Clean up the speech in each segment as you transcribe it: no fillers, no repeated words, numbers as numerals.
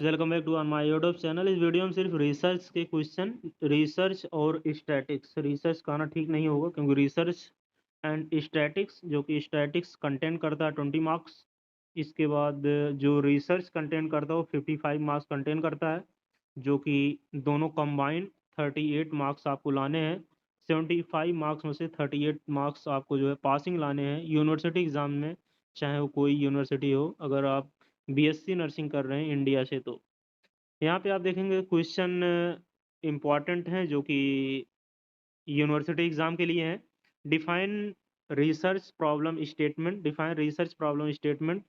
Welcome back to on my YouTube channel. इस video में सिर्फ रिसर्च के क्वेश्चन, रिसर्च और स्टैटिक्स। रिसर्च कहना ठीक नहीं होगा क्योंकि रिसर्च एंड स्टैटिक्स, जो कि स्टैटिक्स कंटेंट करता है 20 मार्क्स। इसके बाद जो रिसर्च कंटेंट करता है वो 55 मार्क्स कंटेंट करता है, जो कि दोनों कंबाइन 38 मार्क्स आपको लाने हैं। 75 मार्क्स में से 38 मार्क्स आपको जो है पासिंग लाने हैं यूनिवर्सिटी एग्जाम में, चाहे वो कोई यूनिवर्सिटी हो। अगर आप बीएससी नर्सिंग कर रहे हैं इंडिया से तो यहाँ पे आप देखेंगे क्वेश्चन इम्पॉर्टेंट हैं जो कि यूनिवर्सिटी एग्जाम के लिए हैं। Define research problem statement. Define research problem statement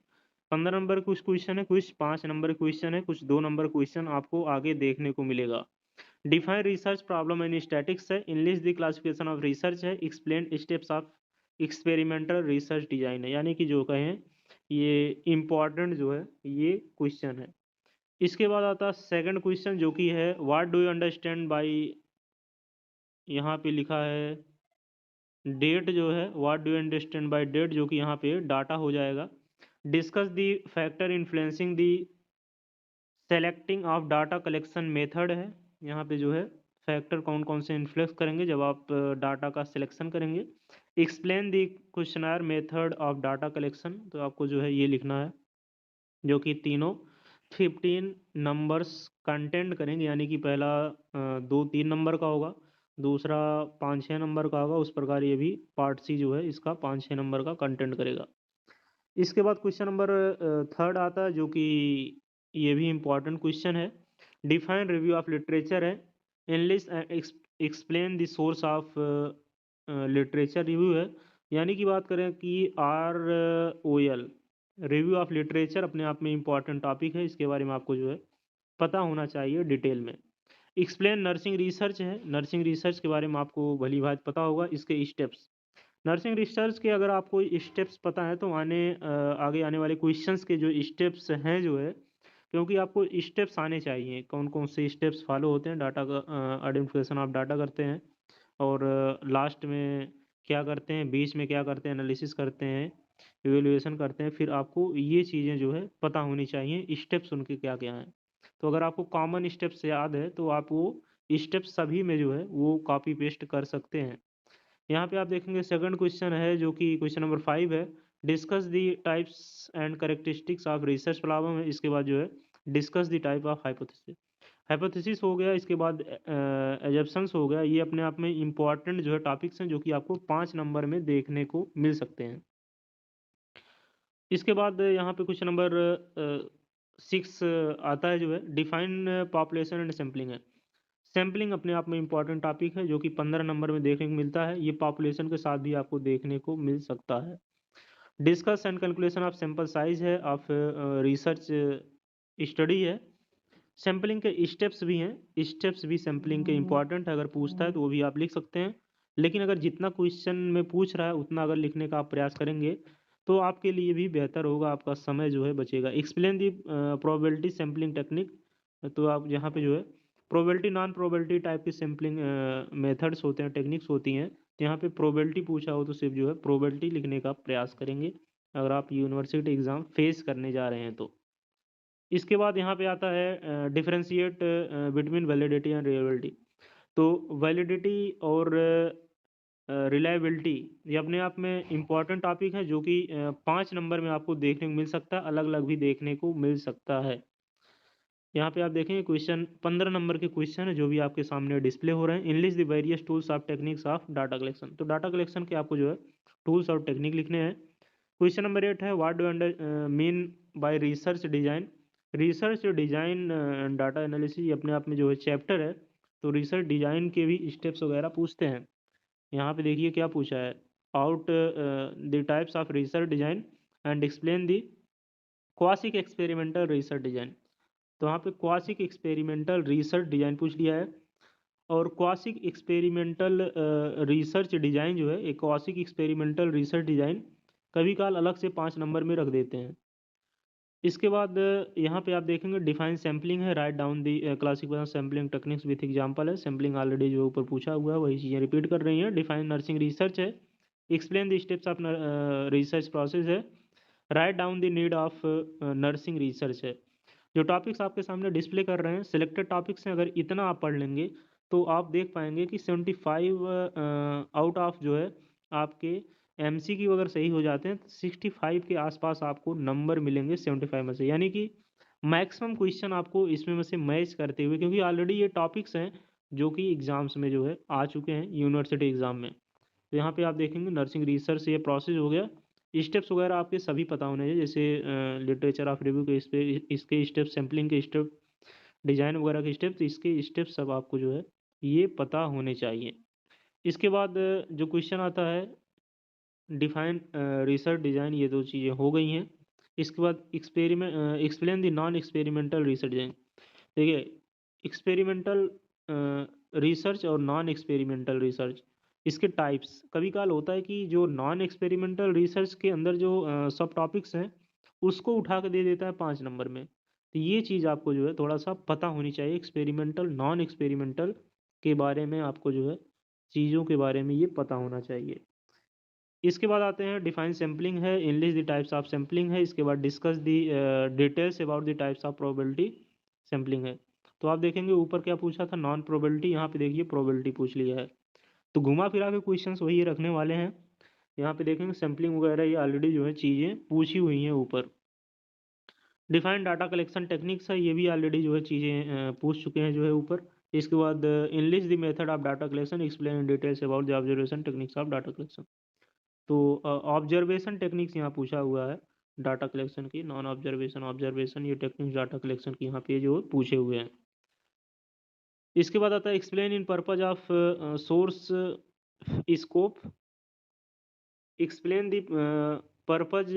15 number कुछ क्वेश्चन है, कुछ 5 नंबर क्वेश्चन है, कुछ 2 नंबर क्वेश्चन आपको आगे देखने को मिलेगा। Define research problem in statistics है। Enlist the classification of research है। Explain steps of experimental research design है। यानी कि जो कहें ये इम्पॉर्टेंट जो है ये क्वेश्चन है। इसके बाद आता है सेकंड क्वेश्चन जो कि है what do you understand by, यहाँ पे लिखा है डेट जो है, what do you understand by date, जो कि यहाँ पे डाटा हो जाएगा। Discuss the factor influencing the selecting of data collection method है। यहाँ पे जो है फैक्टर कौन कौन से इन्फ्लुएंस करेंगे जब आप डाटा का सिलेक्शन करेंगे। Explain the questionnaire method of data collection, तो आपको जो है ये लिखना है, जो कि तीनों 15 नंबर्स कंटेंट करेंगे। यानी कि पहला 2-3 नंबर का होगा, दूसरा 5-6 नंबर का होगा। उस प्रकार ये भी पार्ट सी जो है इसका 5-6 नंबर का कंटेंट करेगा। इसके बाद क्वेश्चन नंबर थर्ड आता है जो कि ये भी इम्पॉर्टेंट क्वेश्चन है। डिफाइन रिव्यू ऑफ लिटरेचर है। Enlist explain the source of literature review है। यानी कि बात करें कि ROL रिव्यू ऑफ लिटरेचर अपने आप में इम्पॉर्टेंट टॉपिक है, इसके बारे में आपको जो है पता होना चाहिए डिटेल में। एक्सप्लेन नर्सिंग रिसर्च है। नर्सिंग रिसर्च के बारे में आपको भली भांति पता होगा, इसके स्टेप्स। नर्सिंग रिसर्च के अगर आपको स्टेप्स पता है तो आगे आने वाले क्वेश्चंस के जो स्टेप्स हैं जो है, क्योंकि आपको स्टेप्स आने चाहिए कौन कौन से स्टेप्स फॉलो होते हैं डाटा का आइडेंटिफिकेशन ऑफ डाटा करते हैं, और लास्ट में क्या करते हैं, बीच में क्या करते हैं, एनालिसिस करते हैं, इवेल्युएशन करते हैं। फिर आपको ये चीज़ें जो है पता होनी चाहिए, स्टेप्स उनके क्या क्या हैं। तो अगर आपको कॉमन स्टेप्स याद है तो आप वो स्टेप्स सभी में जो है वो कॉपी पेस्ट कर सकते हैं। यहाँ पे आप देखेंगे सेकंड क्वेश्चन है जो कि क्वेश्चन नंबर 5 है। Discuss the types and characteristics of research problem है। इसके बाद जो है discuss the type of hypothesis. Hypothesis हो गया, इसके बाद एजम्पशंस हो गया। ये अपने आप में इम्पॉर्टेंट जो है टॉपिक्स हैं जो कि आपको 5 नंबर में देखने को मिल सकते हैं। इसके बाद यहाँ पे क्वेश्चन नंबर 6 आता है जो है डिफाइन पॉपुलेशन एंड सैम्पलिंग है। सैम्पलिंग अपने आप में इम्पॉर्टेंट टॉपिक है जो कि 15 नंबर में देखने को मिलता है। ये पॉपुलेशन के साथ भी आपको देखने को मिल सकता है। Discuss and conclusion of sample size है, ऑफ रिसर्च स्टडी है। सैम्पलिंग के स्टेप्स भी हैं, स्टेप्स भी सैम्पलिंग के इम्पॉर्टेंट है, अगर पूछता है तो वो भी आप लिख सकते हैं। लेकिन अगर जितना क्वेश्चन में पूछ रहा है उतना अगर लिखने का आप प्रयास करेंगे तो आपके लिए भी बेहतर होगा, आपका समय जो है बचेगा। Explain the probability sampling technique, तो आप यहाँ पे जो है प्रोबेबिलिटी नॉन प्रोबेबिलिटी टाइप की सैम्पलिंग मेथड्स होते हैं, टेक्निक्स होती हैं। तो यहाँ पे प्रोबेबिलिटी पूछा हो तो सिर्फ जो है प्रोबेबिलिटी लिखने का प्रयास करेंगे अगर आप यूनिवर्सिटी एग्ज़ाम फेस करने जा रहे हैं तो। इसके बाद यहाँ पे आता है differentiate between validity and reliability. तो वैलिडिटी और रिलायबिलिटी ये अपने आप में इम्पॉर्टेंट टॉपिक है जो कि 5 नंबर में आपको देखने को मिल सकता है, अलग अलग भी देखने को मिल सकता है। यहाँ पे आप देखेंगे क्वेश्चन 15 नंबर के क्वेश्चन है जो भी आपके सामने डिस्प्ले हो रहे हैं। Enlist the various tools of techniques of data collection, तो डाटा कलेक्शन के आपको जो है टूल्स और टेक्निक लिखने हैं। क्वेश्चन नंबर 8 है what do under mean by research design. Research design data analysis ये अपने आप में जो है चैप्टर है, तो रिसर्च डिजाइन के भी स्टेप्स वगैरह पूछते हैं। यहाँ पे देखिए क्या पूछा है, out the types of research design and explain the quasi experimental research design. तो यहाँ पे क्वासिक एक्सपेरिमेंटल रिसर्च डिजाइन पूछ लिया है। और क्वासिक एक्सपेरिमेंटल रिसर्च डिजाइन जो है, एक क्वासिक एक्सपेरिमेंटल रिसर्च डिजाइन कभी काल अलग से 5 नंबर में रख देते हैं। इसके बाद यहाँ पे आप देखेंगे डिफाइन सैम्पलिंग है, write down the classification sampling techniques with example है। सैम्पलिंग ऑलरेडी जो ऊपर पूछा हुआ है वही चीज़ें रिपीट कर रही हैं। डिफाइन नर्सिंग रिसर्च है। Explain the steps of research process है। Write down the need of nursing research है। जो टॉपिक्स आपके सामने डिस्प्ले कर रहे हैं सिलेक्टेड टॉपिक्स हैं, अगर इतना आप पढ़ लेंगे तो आप देख पाएंगे कि 75 आउट ऑफ जो है आपके MCQ अगर सही हो जाते हैं तो 65 के आसपास आपको नंबर मिलेंगे 75 में से, यानी कि मैक्सिमम क्वेश्चन आपको इसमें में से मैच करते हुए, क्योंकि ऑलरेडी ये टॉपिक्स हैं जो कि एग्जाम्स में जो है आ चुके हैं यूनिवर्सिटी एग्जाम में। तो यहाँ पे आप देखेंगे नर्सिंग रिसर्च ये प्रोसेस हो गया, स्टेप्स वगैरह आपके सभी पता होने चाहिए, जैसे लिटरेचर ऑफ रिव्यू के इस पे इसके स्टेप, सैम्पलिंग के स्टेप, डिजाइन वगैरह के स्टेप्स, इसके स्टेप सब आपको जो है ये पता होने चाहिए। इसके बाद जो क्वेश्चन आता है डिफाइन रिसर्च डिजाइन, ये दो चीज़ें हो गई हैं। इसके बाद explain the non experimental research design. देखिए एक्सपेरिमेंटल रिसर्च और नॉन एक्सपेरिमेंटल रिसर्च, इसके टाइप्स कभी काल होता है कि जो नॉन एक्सपेरिमेंटल रिसर्च के अंदर जो सब टॉपिक्स हैं उसको उठा के दे देता है 5 नंबर में। तो ये चीज़ आपको जो है थोड़ा सा पता होनी चाहिए, एक्सपेरिमेंटल नॉन एक्सपेरिमेंटल के बारे में आपको जो है चीज़ों के बारे में ये पता होना चाहिए। इसके बाद आते हैं डिफाइन सैम्पलिंग है, enlist the types of sampling है, इसके बाद discuss the details about the types of probability sampling है। तो आप देखेंगे ऊपर क्या पूछा था, नॉन प्रोबेबिलिटी, यहाँ पे देखिए प्रोबेबिलिटी पूछ लिया है। तो घुमा फिरा के क्वेश्चंस वही रखने वाले हैं। यहाँ पे देखेंगे सैम्पलिंग वगैरह ये ऑलरेडी जो है चीज़ें पूछी हुई हैं ऊपर। डिफाइंड डाटा कलेक्शन टेक्निक्स है, ये भी ऑलरेडी जो है चीज़ें पूछ चुके हैं जो है ऊपर। इसके बाद enlist the method of data collection, explain in details about the observation techniques of data collection. तो ऑब्जर्वेशन टेक्निक्स यहाँ पूछा हुआ है डाटा कलेक्शन की, नॉन ऑब्जर्वेशन ऑब्जर्वेशन ये टेक्निक्स डाटा कलेक्शन की यहाँ पे जो पूछे हुए हैं। इसके बाद आता है explain in purpose of source scope, explain the purpose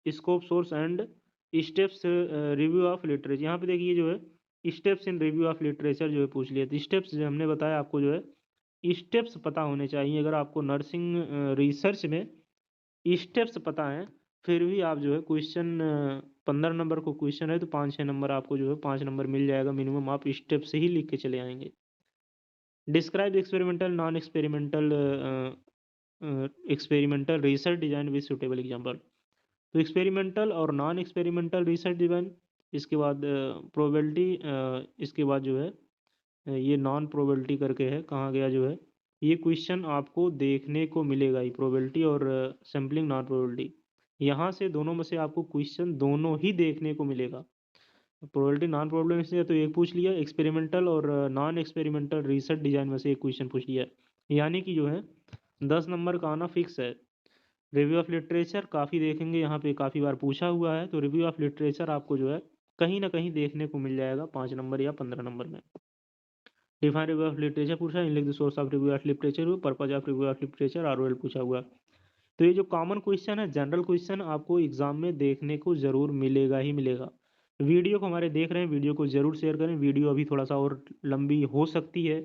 scope source and steps review of literature. यहाँ पे देखिए जो है steps in review of literature जो है पूछ लिया। तो स्टेप्स जो हमने बताया आपको जो है स्टेप्स पता होने चाहिए। अगर आपको नर्सिंग रिसर्च में स्टेप्स पता है फिर भी आप जो है क्वेश्चन 15 नंबर को क्वेश्चन है तो 5-6 नंबर आपको जो है 5 नंबर मिल जाएगा मिनिमम, आप स्टेप से ही लिख के चले आएंगे। Describe experimental non experimental experimental research design with suitable example. तो एक्सपेरिमेंटल और नॉन एक्सपेरिमेंटल रिसर्च डिजाइन, इसके बाद प्रोबेबिलिटी, इसके बाद जो है ये नॉन प्रोबेबिलिटी करके है, कहाँ गया जो है ये क्वेश्चन आपको देखने को मिलेगा ही, प्रोबेबिलिटी और सैम्पलिंग नॉन प्रोबेबिलिटी, यहाँ से दोनों में से आपको क्वेश्चन दोनों ही देखने को मिलेगा। प्रोबेबिलिटी नॉन प्रोबेबिलिटी से तो एक पूछ लिया, एक्सपेरिमेंटल और नॉन एक्सपेरिमेंटल रिसर्च डिजाइन में से एक क्वेश्चन पूछ लिया, यानी कि जो है 10 नंबर का आना फिक्स है। रिव्यू ऑफ लिटरेचर काफ़ी देखेंगे, यहाँ पे काफ़ी बार पूछा हुआ है, तो रिव्यू ऑफ लिटरेचर आपको जो है कहीं ना कहीं देखने को मिल जाएगा 5 नंबर या 15 नंबर में। डिफाइन रिव्यू ऑफ लिटरेचर पूछा, in the source of review of literature, purpose of review of literature, ROL पूछा हुआ। तो ये जो कॉमन क्वेश्चन है, जनरल क्वेश्चन आपको एग्जाम में देखने को जरूर मिलेगा ही मिलेगा। वीडियो को हमारे देख रहे हैं, वीडियो को जरूर शेयर करें। वीडियो अभी थोड़ा सा और लंबी हो सकती है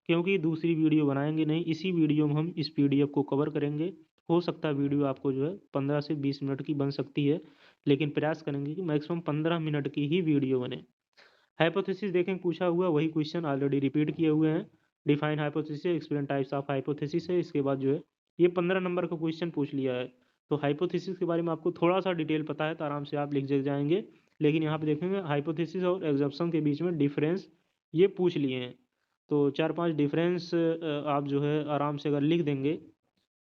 क्योंकि दूसरी वीडियो बनाएंगे नहीं, इसी वीडियो में हम इस PDF को कवर करेंगे। हो सकता है वीडियो आपको जो है 15 से 20 मिनट की बन सकती है, लेकिन प्रयास करेंगे कि मैक्सिमम 15 मिनट की ही वीडियो बने। हाइपोथेसिस देखें पूछा हुआ, वही क्वेश्चन ऑलरेडी रिपीट किए हुए हैं। Define hypothesis, explain types of hypothesis है, इसके बाद जो है ये 15 नंबर का क्वेश्चन पूछ लिया है। तो हाइपोथेसिस के बारे में आपको थोड़ा सा डिटेल पता है तो आराम से आप लिख जाएंगे, लेकिन यहाँ पे देखेंगे हाइपोथेसिस और एग्जम्पशन के बीच में डिफरेंस ये पूछ लिए हैं। तो 4-5 डिफरेंस आप जो है आराम से अगर लिख देंगे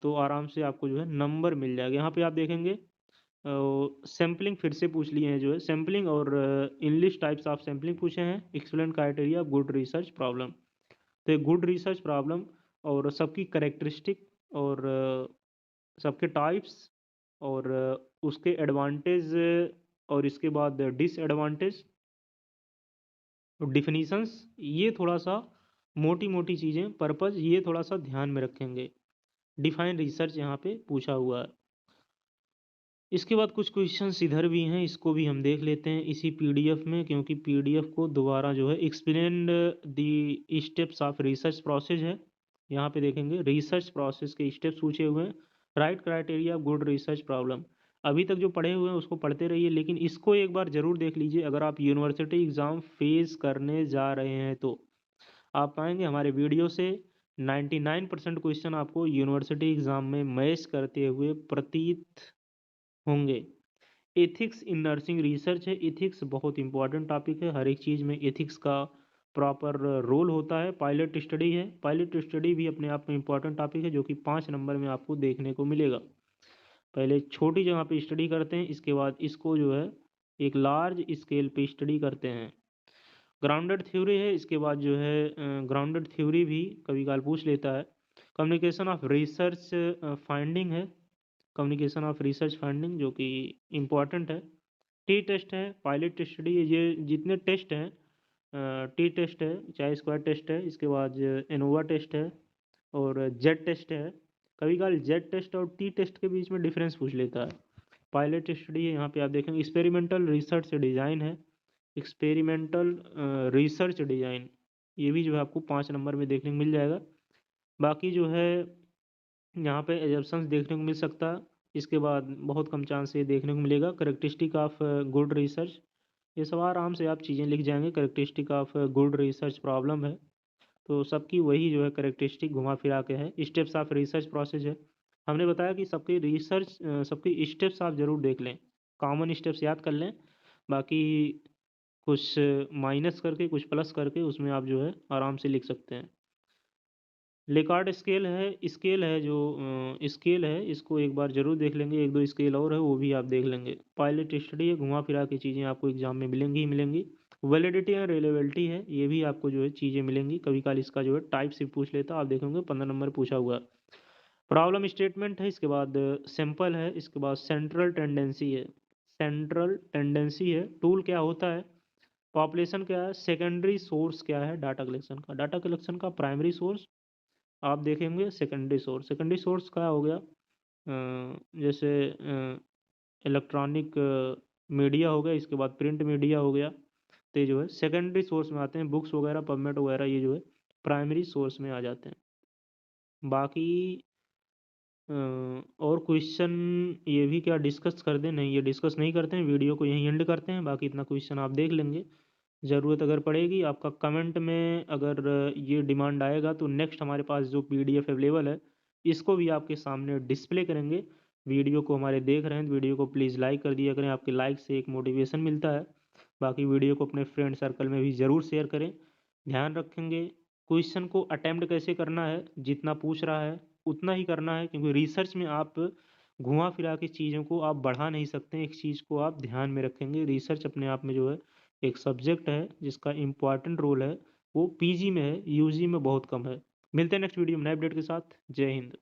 तो आराम से आपको जो है नंबर मिल जाएगा। यहाँ पे आप देखेंगे सैम्पलिंग फिर से पूछ लिए हैं, जो है सैम्पलिंग और इंग्लिश टाइप्स ऑफ सैम्पलिंग पूछे हैं। Explain criteria good research problem, तो ये गुड रिसर्च प्रॉब्लम और सबकी करेक्टरिस्टिक और सबके टाइप्स और उसके एडवांटेज और इसके बाद डिसएडवांटेज और डिफिनीशंस, ये थोड़ा सा मोटी मोटी चीज़ें, पर्पज ये थोड़ा सा ध्यान में रखेंगे। डिफाइन रिसर्च यहाँ पे पूछा हुआ है। इसके बाद कुछ क्वेश्चंस इधर भी हैं, इसको भी हम देख लेते हैं इसी PDF में, क्योंकि PDF को दोबारा जो है explain the steps of research process है। यहाँ पे देखेंगे रिसर्च प्रोसेस के स्टेप्स पूछे हुए हैं। Right criteria good research problem, अभी तक जो पढ़े हुए हैं उसको पढ़ते रहिए, लेकिन इसको एक बार जरूर देख लीजिए। अगर आप यूनिवर्सिटी एग्ज़ाम फेस करने जा रहे हैं तो आप पाएंगे हमारे वीडियो से 99% क्वेश्चन आपको यूनिवर्सिटी एग्ज़ाम में मैच करते हुए प्रतीत होंगे। एथिक्स इन नर्सिंग रिसर्च है। एथिक्स बहुत इंपॉर्टेंट टॉपिक है, हर एक चीज़ में एथिक्स का प्रॉपर रोल होता है। पायलट स्टडी है, पायलट स्टडी भी अपने आप में इंपॉर्टेंट टॉपिक है, जो कि 5 नंबर में आपको देखने को मिलेगा। पहले छोटी जगह पे स्टडी करते हैं, इसके बाद इसको जो है एक लार्ज स्केल पे स्टडी करते हैं। ग्राउंडेड थ्योरी है, इसके बाद जो है ग्राउंडेड थ्योरी भी कभी काल पूछ लेता है। कम्युनिकेशन ऑफ रिसर्च फाइंडिंग है, कम्युनिकेशन ऑफ रिसर्च फाइंडिंग जो कि इम्पॉर्टेंट है। टी टेस्ट है, पायलट स्टडी है, ये जितने टेस्ट हैं टी टेस्ट है, चाहे स्क्वायर टेस्ट है, इसके बाद एनोवा टेस्ट है और जेड टेस्ट है। कभी कभार जेड टेस्ट और टी टेस्ट के बीच में डिफरेंस पूछ लेता है। पायलट स्टडी है, यहाँ पे आप देखेंगे एक्सपेरिमेंटल रिसर्च डिज़ाइन है, एक्सपेरिमेंटल रिसर्च डिज़ाइन, ये भी जो है आपको 5 नंबर में देखने को मिल जाएगा। बाकी जो है यहाँ पे एजम्पशंस देखने को मिल सकता है, इसके बाद बहुत कम चांस से देखने को मिलेगा। करेक्टरिस्टिक ऑफ गुड रिसर्च, ये सब आराम से आप चीज़ें लिख जाएंगे। Characteristic of good research problem है, तो सबकी वही जो है करेक्टरिस्टिक घुमा फिरा के है। स्टेप्स ऑफ रिसर्च प्रोसेस है, हमने बताया कि सबकी रिसर्च सबकी स्टेप्स आप जरूर देख लें, कॉमन स्टेप्स याद कर लें, बाकी कुछ माइनस करके कुछ प्लस करके उसमें आप जो है आराम से लिख सकते हैं। लेकार्ड स्केल है जो स्केल है, इसको एक बार जरूर देख लेंगे। एक दो स्केल और है, वो भी आप देख लेंगे। पायलट स्टडी है, घुमा फिरा के चीज़ें आपको एग्जाम में मिलेंगी ही मिलेंगी। वैलिडिटी एंड रिलेवेबिलिटी है, ये भी आपको जो है चीज़ें मिलेंगी। कभी काल इसका जो है टाइप से पूछ लेता, आप देखेंगे 15 नंबर पूछा हुआ। प्रॉब्लम स्टेटमेंट है, इसके बाद सैंपल है, इसके बाद सेंट्रल टेंडेंसी है। सेंट्रल टेंडेंसी है, टूल क्या होता है, पॉपुलेशन क्या है, सेकेंडरी सोर्स क्या है डाटा कलेक्शन का, डाटा कलेक्शन का प्राइमरी सोर्स आप देखेंगे, सेकेंडरी सोर्स। सेकेंडरी सोर्स क्या हो गया, जैसे इलेक्ट्रॉनिक मीडिया हो गया, इसके बाद प्रिंट मीडिया हो गया, तो ये जो है सेकेंडरी सोर्स में आते हैं। बुक्स वगैरह पबमेट वगैरह ये जो है प्राइमरी सोर्स में आ जाते हैं। बाकी और क्वेश्चन ये भी क्या डिस्कस कर दें, नहीं ये डिस्कस नहीं करते हैं, वीडियो को यहीं एंड करते हैं। बाकी इतना क्वेश्चन आप देख लेंगे, ज़रूरत अगर पड़ेगी आपका कमेंट में अगर ये डिमांड आएगा तो नेक्स्ट हमारे पास जो पीडीएफ अवेलेबल है इसको भी आपके सामने डिस्प्ले करेंगे। वीडियो को हमारे देख रहे हैं तो वीडियो को प्लीज़ लाइक कर दिया करें, आपके लाइक से एक मोटिवेशन मिलता है। बाकी वीडियो को अपने फ्रेंड सर्कल में भी ज़रूर शेयर करें। ध्यान रखेंगे क्वेश्चन को अटैम्प्ट कैसे करना है, जितना पूछ रहा है उतना ही करना है, क्योंकि रिसर्च में आप घुमा फिरा के चीज़ों को आप बढ़ा नहीं सकते। एक चीज़ को आप ध्यान में रखेंगे, रिसर्च अपने आप में जो है एक सब्जेक्ट है जिसका इम्पॉर्टेंट रोल है, वो पीजी में है, यूजी में बहुत कम है। मिलते हैं नेक्स्ट वीडियो में नए अपडेट के साथ। जय हिंद।